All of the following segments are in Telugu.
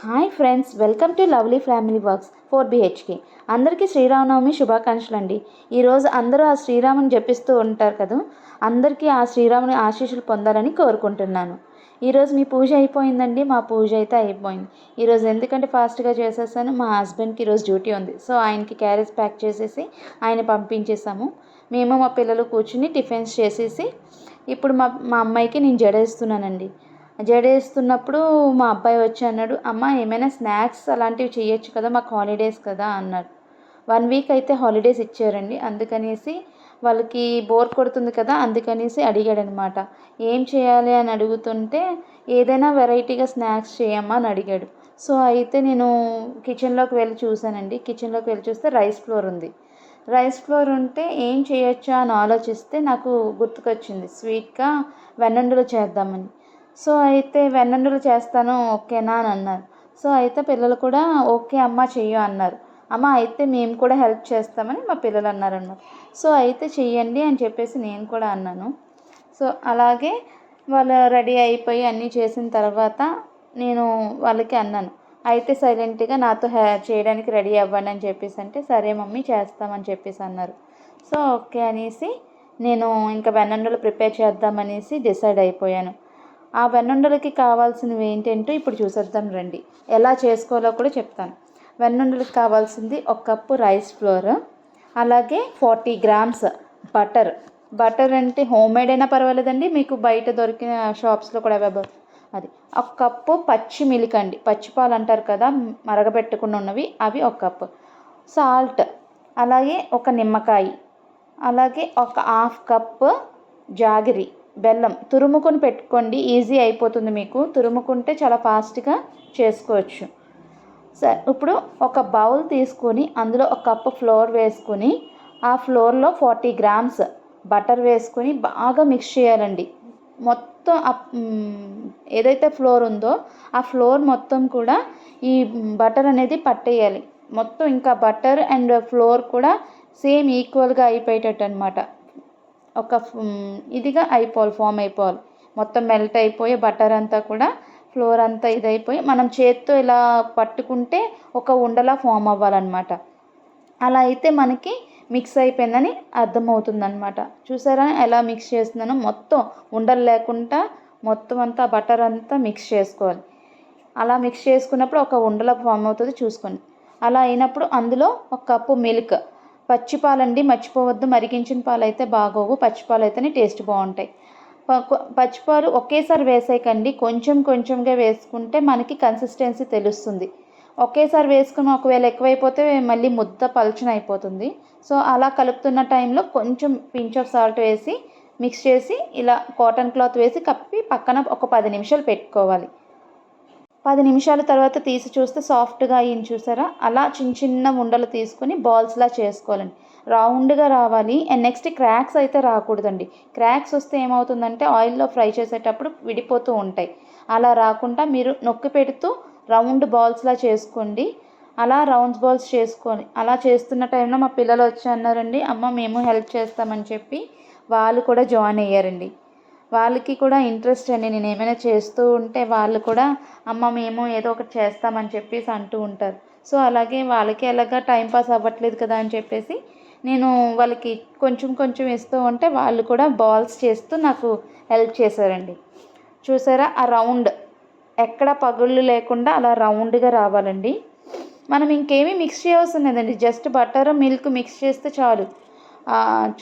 Hi friends, welcome to lovely family works 4 BHK. అందరికీ శ్రీరామనవమి శుభాకాంక్షలు అండి. ఈరోజు అందరూ ఆ శ్రీరాముని జపిస్తూ ఉంటారు కదా, అందరికీ ఆ శ్రీరాముని ఆశీస్సులు పొందాలని కోరుకుంటున్నాను. ఈరోజు మీ పూజ అయిపోయిందండి. మా పూజ అయితే అయిపోయింది ఈరోజు. ఎందుకంటే ఫాస్ట్గా చేసేసాను. మా హస్బెండ్కి ఈరోజు డ్యూటీ ఉంది, సో ఆయనకి క్యారేజ్ ప్యాక్ చేసేసి ఆయన పంపించేసాము. మేము మా పిల్లలు కూర్చుని టిఫిన్స్ చేసేసి ఇప్పుడు మా మా అమ్మాయికి నేను జడేస్తున్నానండి. జడేస్తున్నప్పుడు మా అబ్బాయి వచ్చి అన్నాడు, అమ్మ ఏమైనా స్నాక్స్ అలాంటివి చేయొచ్చు కదా, మాకు హాలిడేస్ కదా అన్నాడు. 1 వీక్ అయితే హాలిడేస్ ఇచ్చారండి. అందుకనేసి వాళ్ళకి బోర్ కొడుతుంది కదా, అందుకనేసి అడిగాడనమాట. ఏం చేయాలి అని అడుగుతుంటే ఏదైనా వెరైటీగా స్నాక్స్ చేయమ్మా అని అడిగాడు. సో అయితే నేను కిచెన్లోకి వెళ్ళి చూశానండి. కిచెన్లోకి వెళ్ళి చూస్తే రైస్ ఫ్లోర్ ఉంది. రైస్ ఫ్లోర్ ఉంటే ఏం చేయొచ్చా అని ఆలోచిస్తే నాకు గుర్తుకొచ్చింది, స్వీట్గా వెన్నుండలు చేద్దామని. సో అయితే వెన్నుండలు చేస్తాను, ఓకేనా అని అన్నారు. సో అయితే పిల్లలు కూడా ఓకే అమ్మ చెయ్యు అన్నారు. అమ్మ అయితే మేము కూడా హెల్ప్ చేస్తామని మా పిల్లలు అన్నారన్నమాట. సో అయితే చెయ్యండి అని చెప్పేసి నేను కూడా అన్నాను. సో అలాగే వాళ్ళు రెడీ అయిపోయి అన్నీ చేసిన తర్వాత నేను వాళ్ళకి అన్నాను, అయితే సైలెంట్గా నాతో చేయడానికి రెడీ అవ్వండి అని చెప్పేసి అంటే, సరే మమ్మీ చేస్తామని చెప్పేసి అన్నారు. సో ఓకే అనేసి నేను ఇంకా వెన్నుండలు ప్రిపేర్ చేద్దామనేసి డిసైడ్ అయిపోయాను. ఆ వెన్నుండలకి కావాల్సినవి ఏంటంటే ఇప్పుడు చూసేద్దాం రండి. ఎలా చేసుకోవాలో కూడా చెప్తాను. వెన్నుండలకి కావాల్సింది 1 కప్పు రైస్ ఫ్లోర్, అలాగే 40 గ్రామ్స్ బటర్. బటర్ అంటే హోమ్ మేడ్ అయినా పర్వాలేదండి, మీకు బయట దొరికిన షాప్స్లో కూడా అవైలబుల్. అది 1 కప్పు పచ్చి మిల్క్ అండి, పచ్చిపాలు అంటారు కదా, మరగబెట్టుకుని ఉన్నవి, అవి 1 కప్పు. సాల్ట్, అలాగే ఒక నిమ్మకాయ, అలాగే ఒక 1/2 కప్పు జాగిరి, బెల్లం తురుముకొని పెట్టుకోండి, ఈజీ అయిపోతుంది మీకు. తురుముకుంటే చాలా ఫాస్ట్గా చేసుకోవచ్చు. సరే, ఇప్పుడు ఒక బౌల్ తీసుకొని అందులో 1 కప్పు ఫ్లోర్ వేసుకొని ఆ ఫ్లోర్లో 40 గ్రామ్స్ బటర్ వేసుకొని బాగా మిక్స్ చేయాలండి. మొత్తం ఏదైతే ఫ్లోర్ ఉందో ఆ ఫ్లోర్ మొత్తం కూడా ఈ బటర్ అనేది పట్టేయాలి మొత్తం. ఇంకా బటర్ అండ్ ఫ్లోర్ కూడా సేమ్ ఈక్వల్గా అయిపోయేటట్టు అనమాట. ఒక ఇదిగా అయిపోవాలి, ఫామ్ అయిపోవాలి. మొత్తం మెల్ట్ అయిపోయి బటర్ అంతా కూడా ఫ్లోర్ అంతా ఇదైపోయి మనం చేత్తో ఇలా పట్టుకుంటే ఒక ఉండలా ఫామ్ అవ్వాలన్నమాట. అలా అయితే మనకి మిక్స్ అయిపోయిందని అర్థమవుతుందన్నమాట. చూసారా ఎలా మిక్స్ చేస్తున్నానో, మొత్తం ఉండలు లేకుండా మొత్తం అంతా బటర్ అంతా మిక్స్ చేసుకోవాలి. అలా మిక్స్ చేసుకున్నప్పుడు ఒక ఉండలా ఫామ్ అవుతుంది, చూసుకోండి. అలా అయినప్పుడు అందులో 1 కప్పు మిల్క్, పచ్చిపాలండి మర్చిపోవద్దు, మరిగించిన పాలు అయితే బాగోవు, పచ్చిపాలు అయితేనే టేస్ట్ బాగుంటాయి. పచ్చిపాలు ఒకేసారి వేసేయకండి, కొంచెం కొంచెంగా వేసుకుంటే మనకి కన్సిస్టెన్సీ తెలుస్తుంది. ఒకేసారి వేసుకుని ఒకవేళ ఎక్కువైపోతే మళ్ళీ ముద్ద పలుచన అయిపోతుంది. సో అలా కలుపుతున్న టైంలో కొంచెం పించ్ ఆఫ్ సాల్ట్ వేసి మిక్స్ చేసి ఇలా కాటన్ క్లాత్ వేసి కప్పి పక్కన ఒక 10 నిమిషాలు పెట్టుకోవాలి. 10 నిమిషాల తర్వాత తీసి చూస్తే సాఫ్ట్గా అయ్యింది, చూసారా? అలా చిన్న చిన్న ఉండలు తీసుకొని బాల్స్లా చేసుకోవాలండి. రౌండ్గా రావాలి. అండ్ నెక్స్ట్ క్రాక్స్ అయితే రాకూడదండి. క్రాక్స్ వస్తే ఏమవుతుందంటే ఆయిల్లో ఫ్రై చేసేటప్పుడు విడిపోతూ ఉంటాయి. అలా రాకుండా మీరు నొక్కి పెడుతూ రౌండ్ బాల్స్లా చేసుకోండి. అలా రౌండ్స్ బాల్స్ చేసుకొని అలా చేస్తున్న టైంలో మా పిల్లలు వచ్చి అన్నారండి, అమ్మ మేము హెల్ప్ చేస్తామని చెప్పి వాళ్ళు కూడా జాయిన్ అయ్యారండి. వాళ్ళకి కూడా ఇంట్రెస్ట్ అండి, నేను ఏమైనా చేస్తూ ఉంటే వాళ్ళు కూడా అమ్మ మేము ఏదో ఒకటి చేస్తామని చెప్పేసి అంటూ ఉంటారు. సో అలాగే వాళ్ళకి ఎలాగా టైంపాస్ అవ్వట్లేదు కదా అని చెప్పేసి నేను వాళ్ళకి కొంచెం కొంచెం ఇస్తూ ఉంటే వాళ్ళు కూడా బాల్స్ చేస్తూ నాకు హెల్ప్ చేశారండి. చూసారా, ఆ రౌండ్ ఎక్కడ పగుళ్ళు లేకుండా అలా రౌండ్గా రావాలండి. మనం ఇంకేమీ మిక్స్ చేయవలసిన లేదండి, జస్ట్ బటర్ మిల్క్ మిక్స్ చేస్తే చాలు.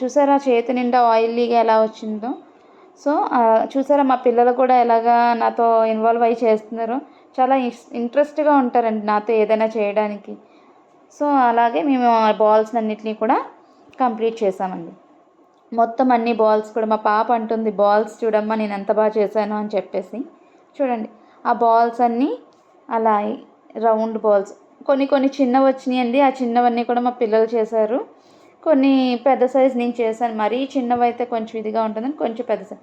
చూసారా చేతి నిండా ఆయిలీగా ఎలా వచ్చిందో. సో చూసారా మా పిల్లలు కూడా ఎలాగా నాతో ఇన్వాల్వ్ అయ్యి చేస్తున్నారు. చాలా ఇంట్రెస్ట్గా ఉంటారండి నాతో ఏదైనా చేయడానికి. సో అలాగే మేము ఆ బాల్స్ అన్నిటినీ కూడా కంప్లీట్ చేసామండి. మొత్తం అన్ని బాల్స్ కూడా మా పాప అంటుంది, బాల్స్ చూడమ్మా నేను ఎంత బాగా చేశాను అని చెప్పేసి. చూడండి ఆ బాల్స్ అన్నీ అలా రౌండ్ బాల్స్, కొన్ని కొన్ని చిన్నవి వచ్చినాయండి. ఆ చిన్నవన్నీ కూడా మా పిల్లలు చేశారు. కొన్ని పెద్ద సైజ్ నేను చేశాను. మరీ చిన్నవి అయితే కొంచెం ఇదిగా ఉంటుందని కొంచెం పెద్ద సైజ్.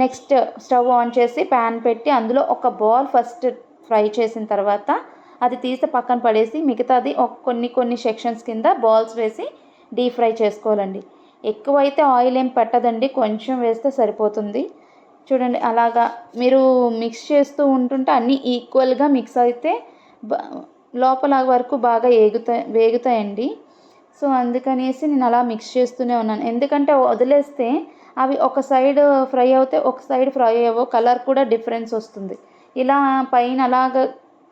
నెక్స్ట్ స్టవ్ ఆన్ చేసి ప్యాన్ పెట్టి అందులో ఒక బాల్ ఫస్ట్ ఫ్రై చేసిన తర్వాత అది తీసి పక్కన పడేసి మిగతాది కొన్ని కొన్ని సెక్షన్స్ కింద బాల్స్ వేసి డీప్ ఫ్రై చేసుకోవాలండి. ఎక్కువైతే ఆయిల్ ఏం పట్టదండి, కొంచెం వేస్తే సరిపోతుంది. చూడండి అలాగా మీరు మిక్స్ చేస్తూ ఉంటుంటే అన్నీ ఈక్వల్గా మిక్స్ అయితే లోపల వరకు బాగా వేగుతాయండి. సో అందుకనేసి నేను అలా మిక్స్ చేస్తూనే ఉన్నాను. ఎందుకంటే వదిలేస్తే అవి ఒక సైడ్ ఫ్రై అవుతాయి, ఒక సైడ్ ఫ్రై అవ్వవు, కలర్ కూడా డిఫరెన్స్ వస్తుంది. ఇలా పైన అలాగ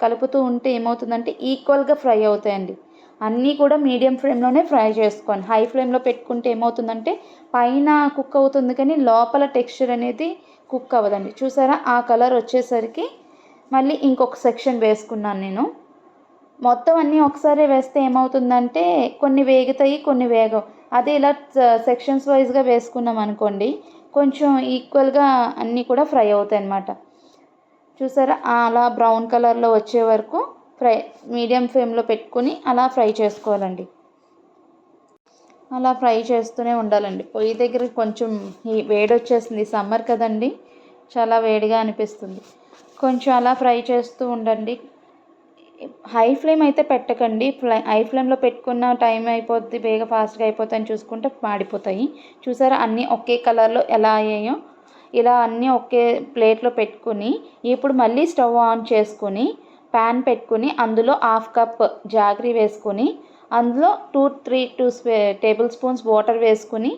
కలుపుతూ ఉంటే ఏమవుతుందంటే ఈక్వల్గా ఫ్రై అవుతాయండి. అన్నీ కూడా మీడియం ఫ్లేమ్లోనే ఫ్రై చేసుకోండి. హై ఫ్లేమ్లో పెట్టుకుంటే ఏమవుతుందంటే పైన కుక్ అవుతుంది కానీ లోపల టెక్స్చర్ అనేది కుక్ అవ్వదండి. చూసారా, ఆ కలర్ వచ్చేసరికి మళ్ళీ ఇంకొక సెక్షన్ వేసుకున్నాను నేను. మొత్తం అన్నీ ఒకసారి వేస్తే ఏమవుతుందంటే కొన్ని వేగుతాయి, కొన్ని వేగవు. అదే ఇలా సెక్షన్స్ వైజ్గా వేసుకున్నాం అనుకోండి, కొంచెం ఈక్వల్గా అన్నీ కూడా ఫ్రై అవుతాయి అన్నమాట. చూసారా, అలా బ్రౌన్ కలర్లో వచ్చే వరకు మీడియం ఫ్లేమ్లో పెట్టుకుని అలా ఫ్రై చేసుకోవాలండి. అలా ఫ్రై చేస్తూనే ఉండాలండి. పొయ్యి దగ్గర కొంచెం వేడి వచ్చేస్తుంది, సమ్మర్ కదండి, చాలా వేడిగా అనిపిస్తుంది. కొంచెం అలా ఫ్రై చేస్తూ ఉండండి. హై ఫ్లేమ్ అయితే పెట్టకండి. హై ఫ్లేమ్లో పెట్టుకున్న టైం అయిపోద్ది, ఫాస్ట్గా అయిపోతాయని చూసుకుంటే మాడిపోతాయి. చూసారా, అన్నీ ఒకే కలర్లో ఎలా అయ్యాయో. ఇలా అన్నీ ఒకే ప్లేట్లో పెట్టుకుని ఇప్పుడు మళ్ళీ స్టవ్ ఆన్ చేసుకుని ప్యాన్ పెట్టుకుని అందులో 1/2 కప్ జాగరీ వేసుకొని అందులో 2 టేబుల్ స్పూన్స్ వాటర్ వేసుకుని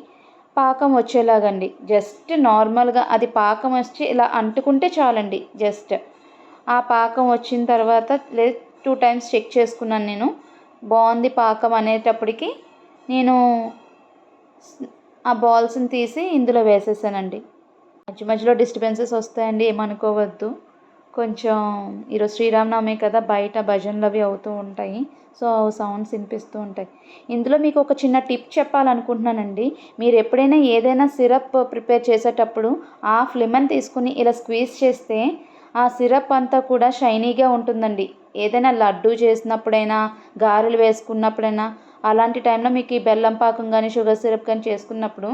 పాకం వచ్చేలాగండి. జస్ట్ నార్మల్గా అది పాకం వచ్చి ఇలా అంటుకుంటే చాలండి. జస్ట్ ఆ పాకం వచ్చిన తర్వాత 2 టైమ్స్ చెక్ చేసుకున్నాను నేను. బాగుంది పాకం అనేటప్పటికి నేను ఆ బాల్స్ని తీసి ఇందులో వేసేసానండి. మధ్యలో డిస్టర్బెన్సెస్ వస్తాయండి, ఏమనుకోవద్దు. కొంచెం ఈరోజు శ్రీరామనవమి కదా, బయట భజనలు అవి అవుతూ ఉంటాయి. సో సౌండ్స్ వినిపిస్తూ ఉంటాయి. ఇందులో మీకు ఒక చిన్న టిప్ చెప్పాలనుకుంటున్నానండి. మీరు ఎప్పుడైనా ఏదైనా సిరప్ ప్రిపేర్ చేసేటప్పుడు 1/2 లెమన్ తీసుకుని ఇలా స్క్వీజ్ చేస్తే ఆ సిరప్ అంతా కూడా షైనీగా ఉంటుందండి. ఏదైనా లడ్డు చేసినప్పుడైనా, గారెలు వేసుకున్నప్పుడైనా, అలాంటి టైంలో మీకు ఈ బెల్లం పాకం కానీ షుగర్ సిరప్ కానీ చేసుకున్నప్పుడు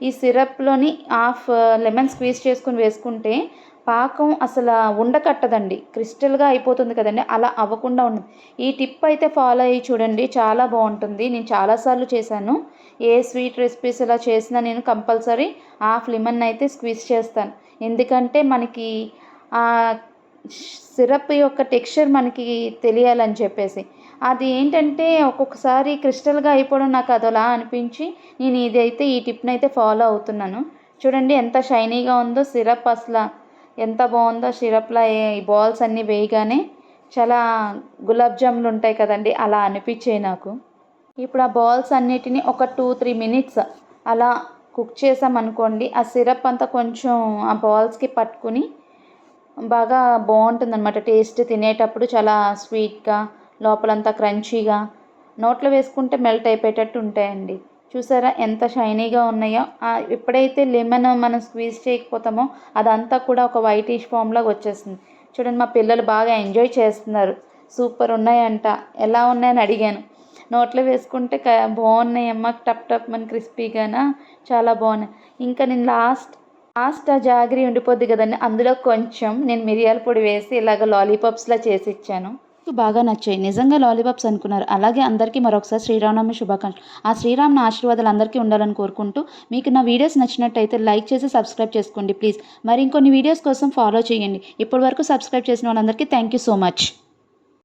ఈ సిరప్లోని 1/2 లెమన్ స్క్వీజ్ చేసుకుని వేసుకుంటే పాకం అసలు ఉండకట్టదండి, క్రిస్టల్గా అయిపోతుంది కదండి, అలా అవ్వకుండా ఉంటుంది. ఈ టిప్ అయితే ఫాలో అయ్యి చూడండి, చాలా బాగుంటుంది. నేను చాలాసార్లు చేశాను. ఏ స్వీట్ రెసిపీస్ ఇలా చేసినా నేను కంపల్సరీ 1/2 లెమన్ అయితే స్క్వీజ్ చేస్తాను. ఎందుకంటే మనకి ఆ సిరప్ యొక్క టెక్స్చర్ మనకి తెలియాలని చెప్పేసి. అది ఏంటంటే ఒక్కొక్కసారి క్రిస్టల్గా అయిపోవడం నాకు అదోలా అనిపించి నేను ఈ టిప్ని అయితే ఫాలో అవుతున్నాను. చూడండి ఎంత షైనీగా ఉందో సిరప్, అసలు ఎంత బాగుందో సిరప్లా. ఈ బాల్స్ అన్నీ వేయగానే చాలా గులాబ్ జాములు ఉంటాయి కదండి, అలా అనిపించాయి నాకు. ఇప్పుడు ఆ బాల్స్ అన్నిటిని ఒక 2-3 మినిట్స్ అలా కుక్ చేసామనుకోండి, ఆ సిరప్ అంతా కొంచెం ఆ బాల్స్కి పట్టుకుని బాగా బాగుంటుందన్నమాట. టేస్ట్ తినేటప్పుడు చాలా స్వీట్గా, లోపలంతా క్రంచీగా, నోట్లో వేసుకుంటే మెల్ట్ అయిపోయేటట్టు ఉంటాయండి. చూసారా ఎంత షైనీగా ఉన్నాయో. ఎప్పుడైతే లెమన్ మనం స్క్వీజ్ చేయకపోతామో అదంతా కూడా ఒక వైటిష్ ఫామ్లాగా వచ్చేస్తుంది. చూడండి, మా పిల్లలు బాగా ఎంజాయ్ చేస్తున్నారు. సూపర్ ఉన్నాయంట. ఎలా ఉన్నాయని అడిగాను. నోట్లో వేసుకుంటే బాగున్నాయమ్మా, టప్ టప్ అని క్రిస్పీగానా, చాలా బాగున్నాయి. ఇంకా నేను లాస్ట్ ఆ జాగరీ ఉండిపోద్ది కదండి, అందులో కొంచెం నేను మిరియాల పొడి వేసి ఇలాగ లాలీపాప్స్లా చేసి ఇచ్చాను. బాగా నచ్చాయి, నిజంగా లాలీపాప్స్ అనుకున్నారు. అలాగే అందరికీ మరొకసారి శ్రీరామనవమి శుభాకాంక్షలు. ఆ శ్రీరాముని ఆశీర్వాదాలు అందరికీ ఉండాలని కోరుకుంటూ, మీకు నా వీడియోస్ నచ్చినట్టయితే లైక్ చేసి సబ్స్క్రైబ్ చేసుకోండి ప్లీజ్. మరి ఇంకొన్ని వీడియోస్ కోసం ఫాలో చేయండి. ఇప్పటి వరకు సబ్స్క్రైబ్ చేసిన వాళ్ళందరికీ థ్యాంక్ యూ సో మచ్.